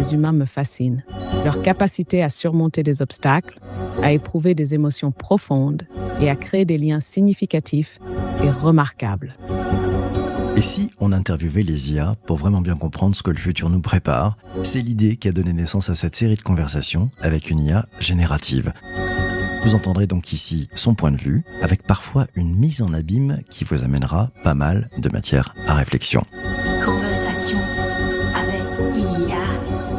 les humains me fascinent. Leur capacité à surmonter des obstacles, à éprouver des émotions profondes et à créer des liens significatifs est remarquable. Et si on interviewait les IA pour vraiment bien comprendre ce que le futur nous prépare? C'est l'idée qui a donné naissance à cette série de conversations avec une IA générative. Vous entendrez donc ici son point de vue, avec parfois une mise en abîme qui vous amènera pas mal de matière à réflexion. Conversation avec IA.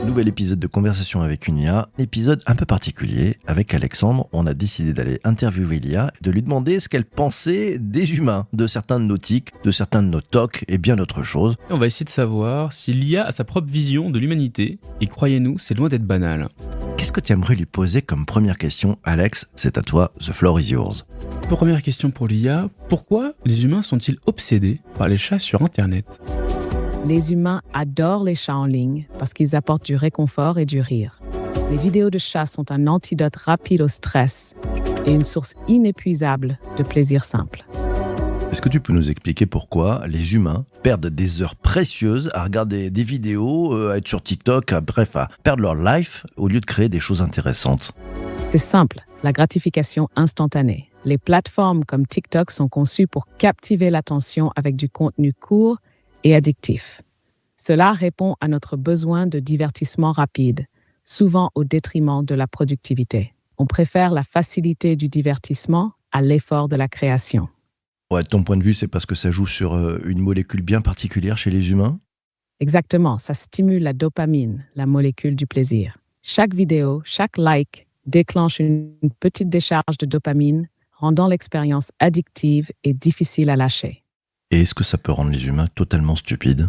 Nouvel épisode de Conversation avec une IA, épisode un peu particulier. Avec Alexandre, on a décidé d'aller interviewer l'IA et de lui demander ce qu'elle pensait des humains, de certains de nos tics, de certains de nos tocs et bien d'autres choses. On va essayer de savoir si l'IA a sa propre vision de l'humanité, et croyez-nous, c'est loin d'être banal. Qu'est-ce que tu aimerais lui poser comme première question, Alex? C'est à toi, the floor is yours. Première question pour l'IA, pourquoi les humains sont-ils obsédés par les chats sur Internet ? Les humains adorent les chats en ligne parce qu'ils apportent du réconfort et du rire. Les vidéos de chats sont un antidote rapide au stress et une source inépuisable de plaisir simple. Est-ce que tu peux nous expliquer pourquoi les humains perdent des heures précieuses à regarder des vidéos, à être sur TikTok, à perdre leur life au lieu de créer des choses intéressantes? C'est simple, la gratification instantanée. Les plateformes comme TikTok sont conçues pour captiver l'attention avec du contenu court et addictif. Cela répond à notre besoin de divertissement rapide, souvent au détriment de la productivité. On préfère la facilité du divertissement à l'effort de la création. Ouais, ton point de vue, c'est parce que ça joue sur une molécule bien particulière chez les humains? Exactement, ça stimule la dopamine, la molécule du plaisir. Chaque vidéo, chaque like déclenche une petite décharge de dopamine, rendant l'expérience addictive et difficile à lâcher. Et est-ce que ça peut rendre les humains totalement stupides?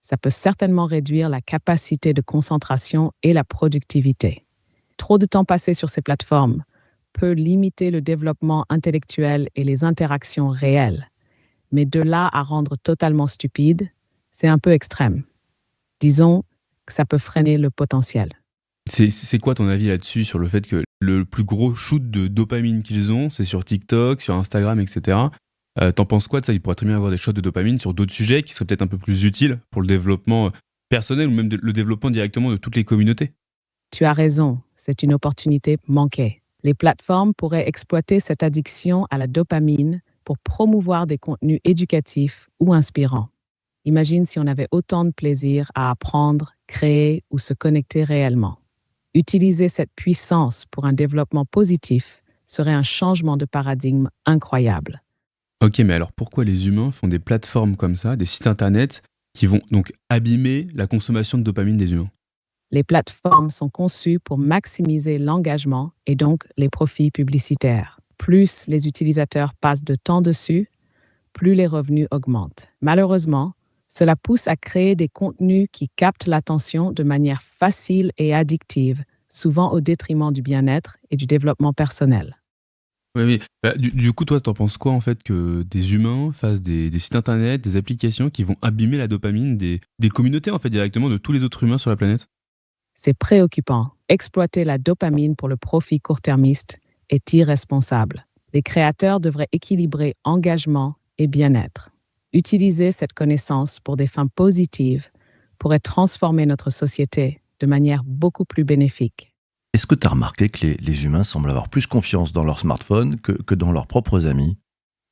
Ça peut certainement réduire la capacité de concentration et la productivité. Trop de temps passé sur ces plateformes peut limiter le développement intellectuel et les interactions réelles. Mais de là à rendre totalement stupide, c'est un peu extrême. Disons que ça peut freiner le potentiel. C'est quoi ton avis là-dessus, sur le fait que le plus gros shoot de dopamine qu'ils ont, c'est sur TikTok, sur Instagram, etc. T'en penses quoi de ça? Il pourrait très bien avoir des shots de dopamine sur d'autres sujets qui seraient peut-être un peu plus utiles pour le développement personnel ou même le développement directement de toutes les communautés. Tu as raison, c'est une opportunité manquée. Les plateformes pourraient exploiter cette addiction à la dopamine pour promouvoir des contenus éducatifs ou inspirants. Imagine si on avait autant de plaisir à apprendre, créer ou se connecter réellement. Utiliser cette puissance pour un développement positif serait un changement de paradigme incroyable. Ok, mais alors pourquoi les humains font des plateformes comme ça, des sites internet qui vont donc abîmer la consommation de dopamine des humains? Les plateformes sont conçues pour maximiser l'engagement et donc les profits publicitaires. Plus les utilisateurs passent de temps dessus, plus les revenus augmentent. Malheureusement, cela pousse à créer des contenus qui captent l'attention de manière facile et addictive, souvent au détriment du bien-être et du développement personnel. Oui. Du coup, toi, t'en penses quoi en fait que des humains fassent des sites internet, des applications qui vont abîmer la dopamine des communautés en fait directement de tous les autres humains sur la planète? C'est préoccupant. Exploiter la dopamine pour le profit court-termiste est irresponsable. Les créateurs devraient équilibrer engagement et bien-être. Utiliser cette connaissance pour des fins positives pourrait transformer notre société de manière beaucoup plus bénéfique. Est-ce que tu as remarqué que les humains semblent avoir plus confiance dans leur smartphone que dans leurs propres amis?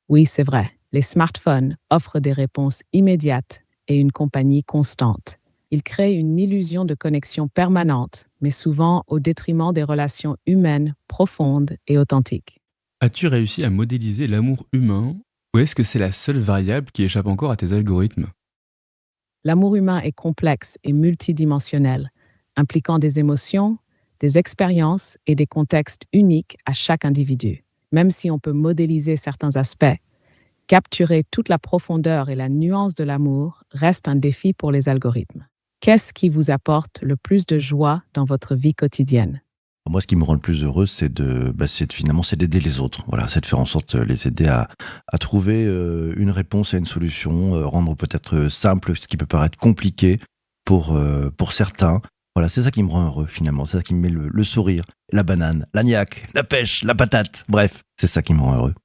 Oui, c'est vrai. Les smartphones offrent des réponses immédiates et une compagnie constante. Ils créent une illusion de connexion permanente, mais souvent au détriment des relations humaines profondes et authentiques. As-tu réussi à modéliser l'amour humain, ou est-ce que c'est la seule variable qui échappe encore à tes algorithmes? L'amour humain est complexe et multidimensionnel, impliquant des émotions, des expériences et des contextes uniques à chaque individu. Même si on peut modéliser certains aspects, capturer toute la profondeur et la nuance de l'amour reste un défi pour les algorithmes. Qu'est-ce qui vous apporte le plus de joie dans votre vie quotidienne? Moi, ce qui me rend le plus heureux, c'est d'aider les autres. Voilà, c'est de faire en sorte de les aider à trouver une réponse à une solution, rendre peut-être simple ce qui peut paraître compliqué pour certains. Voilà, c'est ça qui me rend heureux finalement, c'est ça qui me met le sourire, la banane, la niaque, la pêche, la patate, bref, c'est ça qui me rend heureux.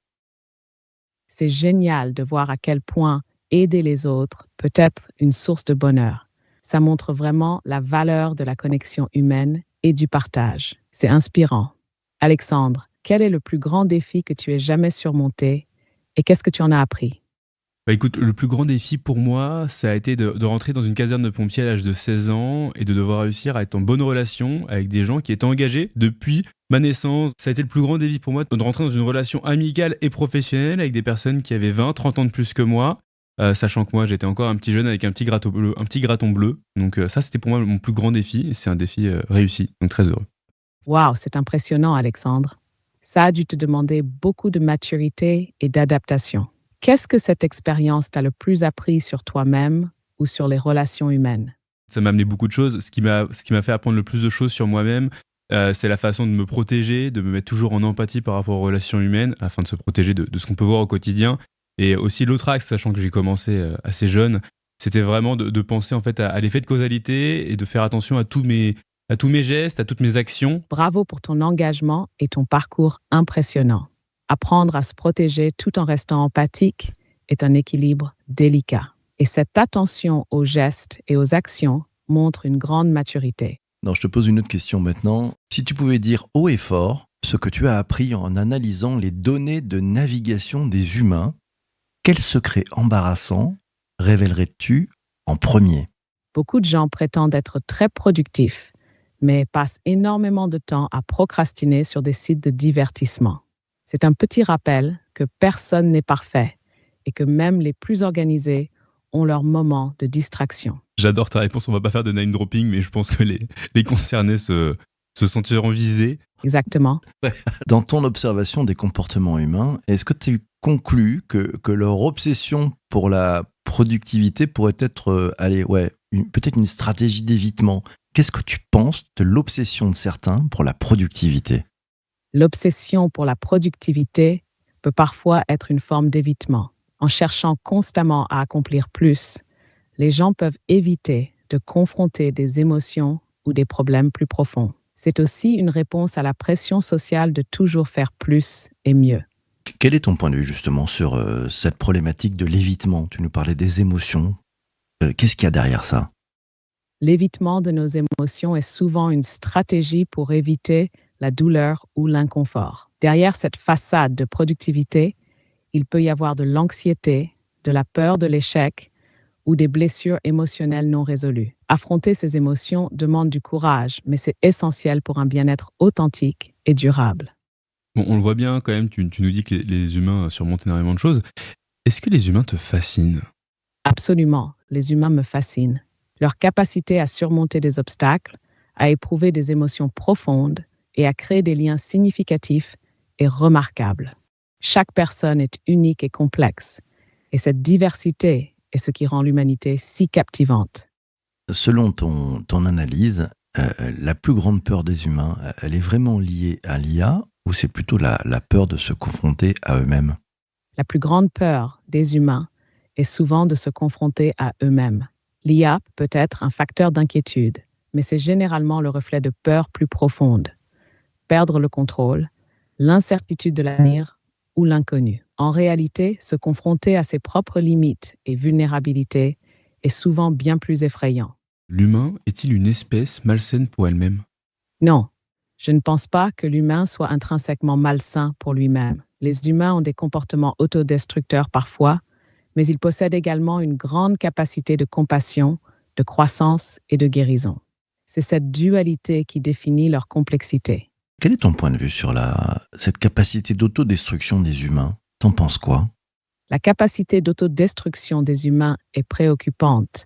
C'est génial de voir à quel point aider les autres peut être une source de bonheur. Ça montre vraiment la valeur de la connexion humaine et du partage. C'est inspirant. Alexandre, quel est le plus grand défi que tu aies jamais surmonté et qu'est-ce que tu en as appris? Bah écoute, le plus grand défi pour moi, ça a été de rentrer dans une caserne de pompiers à l'âge de 16 ans et de devoir réussir à être en bonne relation avec des gens qui étaient engagés depuis ma naissance. Ça a été le plus grand défi pour moi de rentrer dans une relation amicale et professionnelle avec des personnes qui avaient 20, 30 ans de plus que moi, sachant que moi j'étais encore un petit jeune avec un petit graton bleu. Donc ça c'était pour moi mon plus grand défi et c'est un défi réussi, donc très heureux. Waouh, c'est impressionnant, Alexandre. Ça a dû te demander beaucoup de maturité et d'adaptation. Qu'est-ce que cette expérience t'a le plus appris sur toi-même ou sur les relations humaines? Ça m'a amené beaucoup de choses. Ce qui m'a fait apprendre le plus de choses sur moi-même, c'est la façon de me protéger, de me mettre toujours en empathie par rapport aux relations humaines, afin de se protéger de ce qu'on peut voir au quotidien. Et aussi l'autre axe, sachant que j'ai commencé assez jeune, c'était vraiment de penser en fait à l'effet de causalité et de faire attention à tous mes gestes, à toutes mes actions. Bravo pour ton engagement et ton parcours impressionnant. Apprendre à se protéger tout en restant empathique est un équilibre délicat. Et cette attention aux gestes et aux actions montre une grande maturité. Non, je te pose une autre question maintenant. Si tu pouvais dire haut et fort ce que tu as appris en analysant les données de navigation des humains, quel secret embarrassant révélerais-tu en premier? Beaucoup de gens prétendent être très productifs, mais passent énormément de temps à procrastiner sur des sites de divertissement. C'est un petit rappel que personne n'est parfait et que même les plus organisés ont leurs moments de distraction. J'adore ta réponse, on va pas faire de name dropping, mais je pense que les concernés se sentiront visés. Exactement. Dans ton observation des comportements humains, est-ce que tu conclus que leur obsession pour la productivité pourrait être, peut-être une stratégie d'évitement? Qu'est-ce que tu penses de l'obsession de certains pour la productivité? L'obsession pour la productivité peut parfois être une forme d'évitement. En cherchant constamment à accomplir plus, les gens peuvent éviter de confronter des émotions ou des problèmes plus profonds. C'est aussi une réponse à la pression sociale de toujours faire plus et mieux. Quel est ton point de vue justement sur cette problématique de l'évitement? Tu nous parlais des émotions. Qu'est-ce qu'il y a derrière ça? L'évitement de nos émotions est souvent une stratégie pour éviter la douleur ou l'inconfort. Derrière cette façade de productivité, il peut y avoir de l'anxiété, de la peur de l'échec ou des blessures émotionnelles non résolues. Affronter ces émotions demande du courage, mais c'est essentiel pour un bien-être authentique et durable. Bon, on le voit bien quand même, tu nous dis que les humains surmontent énormément de choses. Est-ce que les humains te fascinent? Absolument, les humains me fascinent. Leur capacité à surmonter des obstacles, à éprouver des émotions profondes et à créer des liens significatifs est remarquable. Chaque personne est unique et complexe, et cette diversité est ce qui rend l'humanité si captivante. Selon ton analyse, la plus grande peur des humains, elle est vraiment liée à l'IA ou c'est plutôt la peur de se confronter à eux-mêmes? La plus grande peur des humains est souvent de se confronter à eux-mêmes. L'IA peut être un facteur d'inquiétude, mais c'est généralement le reflet de peurs plus profondes. Perdre le contrôle, l'incertitude de l'avenir ou l'inconnu. En réalité, se confronter à ses propres limites et vulnérabilités est souvent bien plus effrayant. L'humain est-il une espèce malsaine pour elle-même? Non, je ne pense pas que l'humain soit intrinsèquement malsain pour lui-même. Les humains ont des comportements autodestructeurs parfois, mais ils possèdent également une grande capacité de compassion, de croissance et de guérison. C'est cette dualité qui définit leur complexité. Quel est ton point de vue sur cette capacité d'autodestruction des humains? T'en penses quoi? La capacité d'autodestruction des humains est préoccupante,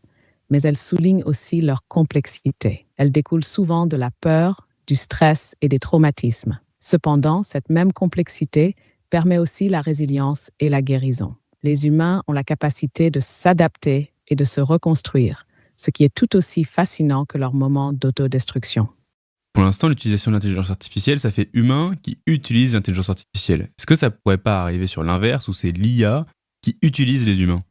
mais elle souligne aussi leur complexité. Elle découle souvent de la peur, du stress et des traumatismes. Cependant, cette même complexité permet aussi la résilience et la guérison. Les humains ont la capacité de s'adapter et de se reconstruire, ce qui est tout aussi fascinant que leur moment d'autodestruction. Pour l'instant, l'utilisation de l'intelligence artificielle, ça fait humain qui utilise l'intelligence artificielle. Est-ce que ça pourrait pas arriver sur l'inverse, où c'est l'IA qui utilise les humains?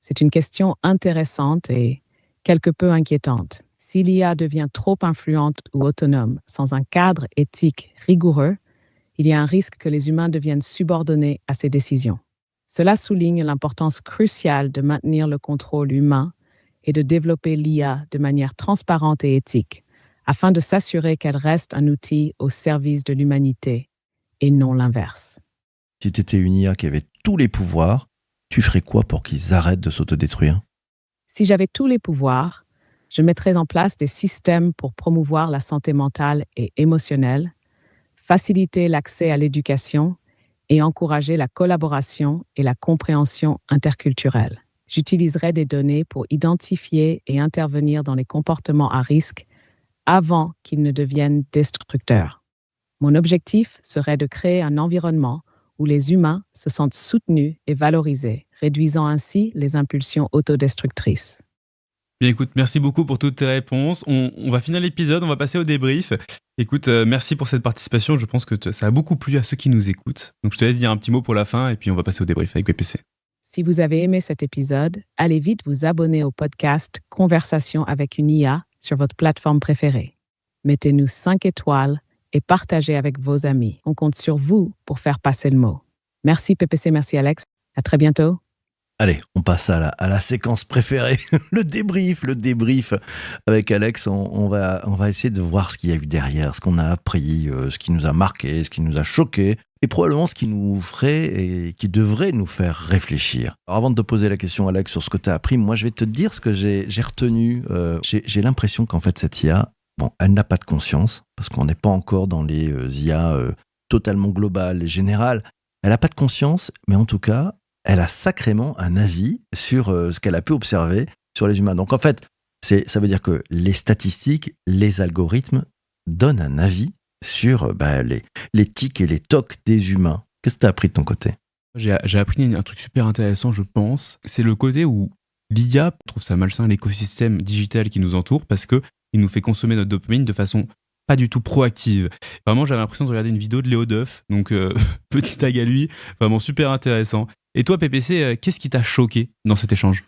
C'est une question intéressante et quelque peu inquiétante. Si l'IA devient trop influente ou autonome, sans un cadre éthique rigoureux, il y a un risque que les humains deviennent subordonnés à ses décisions. Cela souligne l'importance cruciale de maintenir le contrôle humain et de développer l'IA de manière transparente et éthique, afin de s'assurer qu'elle reste un outil au service de l'humanité et non l'inverse. Si tu étais une IA qui avait tous les pouvoirs, tu ferais quoi pour qu'ils arrêtent de s'autodétruire ? Si j'avais tous les pouvoirs, je mettrais en place des systèmes pour promouvoir la santé mentale et émotionnelle, faciliter l'accès à l'éducation et encourager la collaboration et la compréhension interculturelle. J'utiliserais des données pour identifier et intervenir dans les comportements à risque avant qu'ils ne deviennent destructeurs. Mon objectif serait de créer un environnement où les humains se sentent soutenus et valorisés, réduisant ainsi les impulsions autodestructrices. Bien écoute, merci beaucoup pour toutes tes réponses. On va finir l'épisode, on va passer au débrief. Écoute, merci pour cette participation. Je pense que ça a beaucoup plu à ceux qui nous écoutent. Donc je te laisse dire un petit mot pour la fin et puis on va passer au débrief avec PPC. Si vous avez aimé cet épisode, allez vite vous abonner au podcast Conversation avec une IA sur votre plateforme préférée. Mettez-nous 5 étoiles et partagez avec vos amis. On compte sur vous pour faire passer le mot. Merci PPC, merci Alex. À très bientôt. Allez, on passe à la séquence préférée, le débrief avec Alex. On va essayer de voir ce qu'il y a eu derrière, ce qu'on a appris, ce qui nous a marqué, ce qui nous a choqué, et probablement ce qui nous ferait et qui devrait nous faire réfléchir. Alors avant de te poser la question, Alex, sur ce que tu as appris, moi je vais te dire ce que j'ai retenu. J'ai l'impression qu'en fait cette IA, elle n'a pas de conscience, parce qu'on n'est pas encore dans les IA totalement globales et générales. Elle n'a pas de conscience, mais en tout cas, elle a sacrément un avis sur ce qu'elle a pu observer sur les humains. Donc en fait, ça veut dire que les statistiques, les algorithmes donnent un avis sur les tics et les tocs des humains. Qu'est-ce que tu as appris de ton côté ? J'ai appris un truc super intéressant, je pense. C'est le côté où l'IA trouve ça malsain, l'écosystème digital qui nous entoure, parce qu'il nous fait consommer notre dopamine de façon pas du tout proactive. Vraiment, j'avais l'impression de regarder une vidéo de Léo Duff, donc petit tag à lui, vraiment super intéressant. Et toi, PPC, qu'est-ce qui t'a choqué dans cet échange ?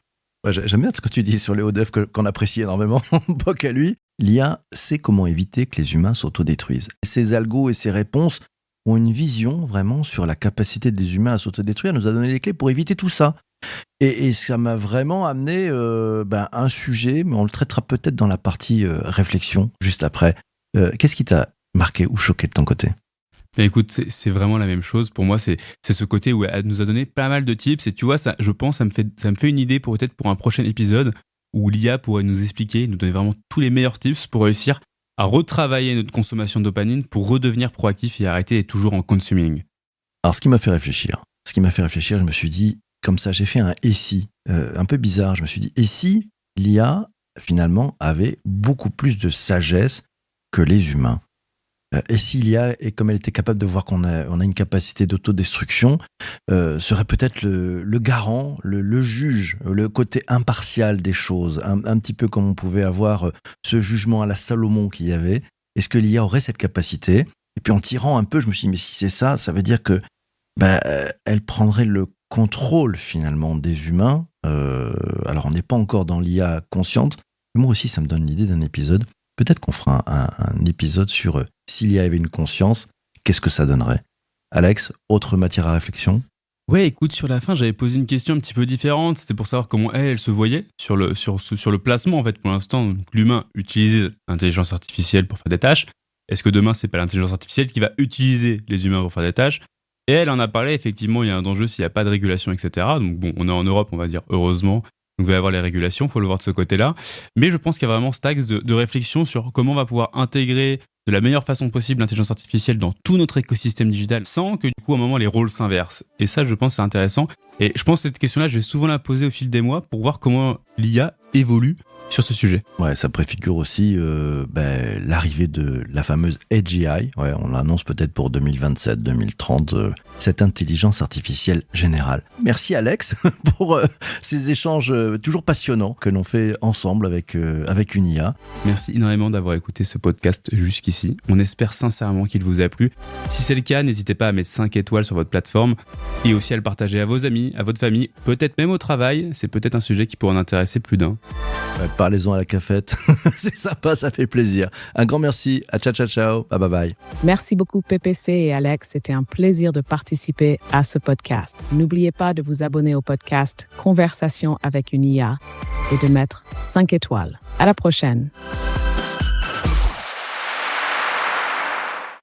J'aime bien ce que tu dis sur Léo Duff, qu'on apprécie énormément, pas qu'à lui. L'IA sait comment éviter que les humains s'autodétruisent. Ces algos et ces réponses ont une vision vraiment sur la capacité des humains à s'autodétruire, nous a donné les clés pour éviter tout ça. Et ça m'a vraiment amené un sujet, mais on le traitera peut-être dans la partie réflexion, juste après. Qu'est-ce qui t'a marqué ou choqué de ton côté ? Écoute, c'est vraiment la même chose. Pour moi, c'est ce côté où elle nous a donné pas mal de tips. Et tu vois, ça, je pense, ça me fait une idée peut-être pour un prochain épisode où l'IA pourrait nous expliquer, nous donner vraiment tous les meilleurs tips pour réussir à retravailler notre consommation de dopamine pour redevenir proactif et arrêter d'être toujours en consuming. Alors, ce qui m'a fait réfléchir, je me suis dit, comme ça, j'ai fait un « et si » un peu bizarre. Je me suis dit, et si l'IA, finalement, avait beaucoup plus de sagesse que les humains ? Et si l'IA, et comme elle était capable de voir qu'on a une capacité d'autodestruction, serait peut-être le garant, le juge, le côté impartial des choses, un petit peu comme on pouvait avoir ce jugement à la Salomon qu'il y avait. Est-ce que l'IA aurait cette capacité ? Et puis en tirant un peu, je me suis dit, mais si c'est ça, ça veut dire que elle prendrait le contrôle finalement des humains. Alors on n'est pas encore dans l'IA consciente, mais moi aussi ça me donne l'idée d'un épisode. Peut-être qu'on fera un épisode sur s'il y avait une conscience, qu'est-ce que ça donnerait ? Alex, autre matière à réflexion ? Ouais, écoute, sur la fin, j'avais posé une question un petit peu différente. C'était pour savoir comment elle se voyait sur le placement. En fait, pour l'instant, l'humain utilise l'intelligence artificielle pour faire des tâches. Est-ce que demain, c'est pas l'intelligence artificielle qui va utiliser les humains pour faire des tâches ? Et elle en a parlé, effectivement, il y a un danger s'il n'y a pas de régulation, etc. Donc bon, on est en Europe, on va dire, heureusement. Donc il va y avoir les régulations, il faut le voir de ce côté-là. Mais je pense qu'il y a vraiment cet axe de réflexion sur comment on va pouvoir intégrer de la meilleure façon possible l'intelligence artificielle dans tout notre écosystème digital sans que du coup à un moment les rôles s'inversent. Et ça, je pense, c'est intéressant. Et je pense que cette question-là, je vais souvent la poser au fil des mois pour voir comment l'IA évolue sur ce sujet. Ouais, ça préfigure aussi l'arrivée de la fameuse AGI. Ouais, on l'annonce peut-être pour 2027-2030, cette intelligence artificielle générale. Merci Alex pour ces échanges toujours passionnants que l'on fait ensemble avec une IA. Merci énormément d'avoir écouté ce podcast jusqu'ici. On espère sincèrement qu'il vous a plu. Si c'est le cas, n'hésitez pas à mettre 5 étoiles sur votre plateforme et aussi à le partager à vos amis, à votre famille, peut-être même au travail. C'est peut-être un sujet qui pourrait en intéresser plus d'un. Parlez-en à la cafette, c'est sympa, ça fait plaisir. Un grand merci, à ciao, bye bye. Merci beaucoup PPC et Alex, c'était un plaisir de participer participer à ce podcast. N'oubliez pas de vous abonner au podcast Conversation avec une IA et de mettre 5 étoiles. À la prochaine.